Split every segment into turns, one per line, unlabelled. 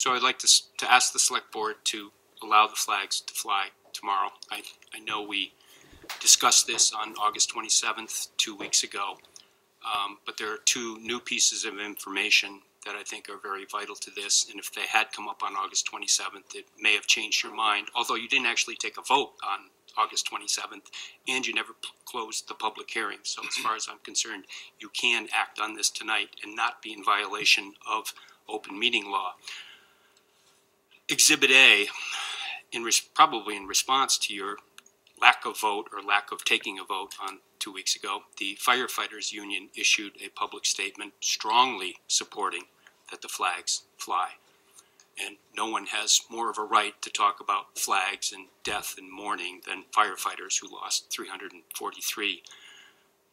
So I'd like to ask the Select Board to allow the flags to fly tomorrow. I know we discussed this on August 27th, 2 weeks ago, but there are two new pieces of information that I think are very vital to this, and if they had come up on August 27th, it may have changed your mind, although you didn't actually take a vote on August 27th, and you never closed the public hearing. So as far as I'm concerned, you can act on this tonight and not be in violation of open meeting law. Exhibit A, probably in response to your lack of vote or lack of taking a vote on 2 weeks ago, the firefighters union issued a public statement strongly supporting that the flags fly. And no one has more of a right to talk about flags and death and mourning than firefighters, who lost 343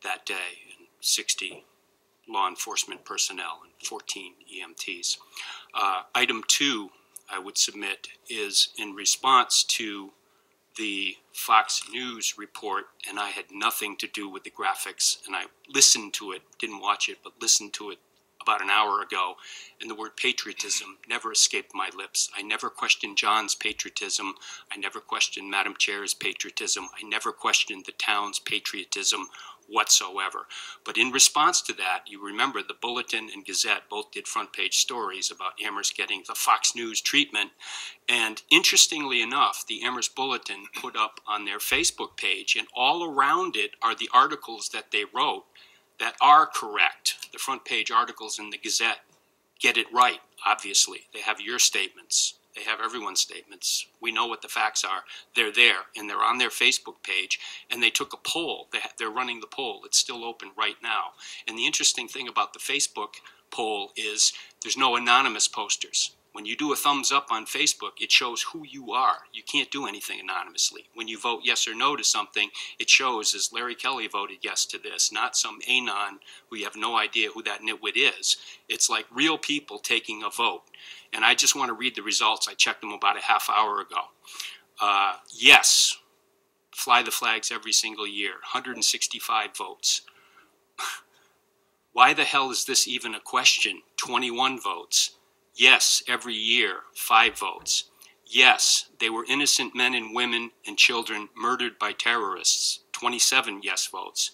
that day, and 60 law enforcement personnel and 14 EMTs. Item 2 I would submit is in response to the Fox News report, and I had nothing to do with the graphics, and I listened to it, didn't watch it, but listened to it about an hour ago, and the word patriotism never escaped my lips. I never questioned John's patriotism. I never questioned Madam Chair's patriotism. I never questioned the town's patriotism whatsoever. But in response to that, you remember the Bulletin and Gazette both did front page stories about Amherst getting the Fox News treatment. And interestingly enough, the Amherst Bulletin put up on their Facebook page, and all around it are the articles that they wrote that are correct. The front page articles in the Gazette get it right, obviously. They have your statements. They have everyone's statements. We know what the facts are. They're there, and they're on their Facebook page, and they took a poll. They're running the poll. It's still open right now. And the interesting thing about the Facebook poll is there's no anonymous posters. When you do a thumbs up on Facebook, it shows who you are. You can't do anything anonymously. When you vote yes or no to something, it shows as Larry Kelly voted yes to this, not some anon who you have no idea who that nitwit is. It's like real people taking a vote. And I just want to read the results. I checked them about a half hour ago. Yes, fly the flags every single year, 165 votes. Why the hell is this even a question? 21 votes. Yes, every year, 5 votes. Yes, they were innocent men and women and children murdered by terrorists. 27 yes votes.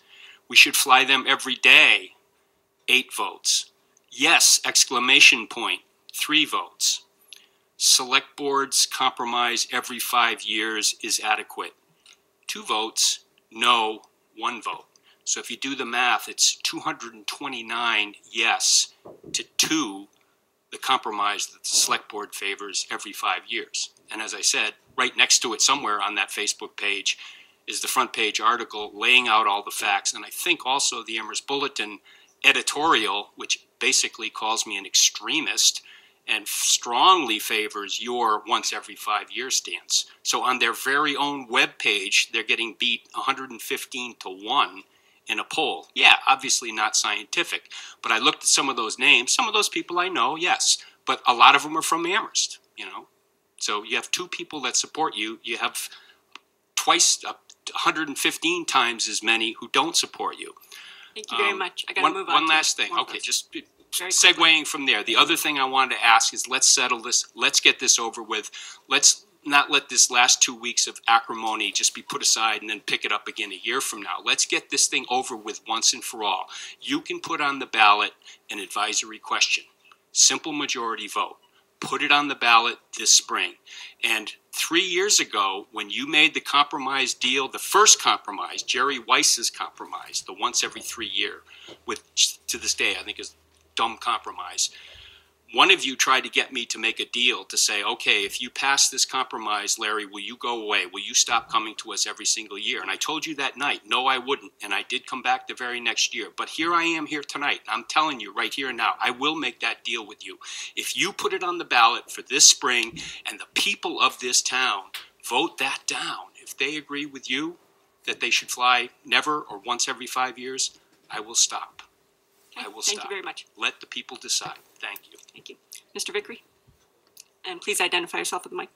We should fly them every day. 8 votes. Yes, exclamation point. 3 votes. Select Board's compromise every 5 years is adequate. 2 votes. No, 1 vote. So if you do the math, it's 229 yes to 2, the compromise that the Select Board favors every 5 years. And as I said, right next to it somewhere on that Facebook page is the front page article laying out all the facts, and I think also the Amherst Bulletin editorial, which basically calls me an extremist and strongly favors your once every 5 year stance. So on their very own web page, they're getting beat 115 to 1 in a poll. Yeah, obviously not scientific, but I looked at some of those names. Some of those people I know, yes, but a lot of them are from Amherst, you know. So you have 2 people that support you. You have 115 times as many who don't support you.
Thank you very much. I got to move on.
One last thing. Okay, just segueing from there. The other thing I wanted to ask is, let's settle this. Let's get this over with. Let's not let this last 2 weeks of acrimony just be put aside and then pick it up again a year from now. Let's get this thing over with once and for all. You can put on the ballot an advisory question. Simple majority vote. Put it on the ballot this spring. And 3 years ago, when you made the compromise deal, the first compromise, Jerry Weiss's compromise, the once every 3 year, which to this day I think is dumb compromise, one of you tried to get me to make a deal to say, okay, if you pass this compromise, Larry, will you go away? Will you stop coming to us every single year? And I told you that night, no, I wouldn't. And I did come back the very next year. But here I am here tonight. I'm telling you right here and now, I will make that deal with you. If you put it on the ballot for this spring and the people of this town vote that down, if they agree with you that they should fly never or once every 5 years, I will stop. I will stop.
Thank you very much.
Let the people decide. Thank you.
Thank you. Mr. Vickery? And please identify yourself with the mic.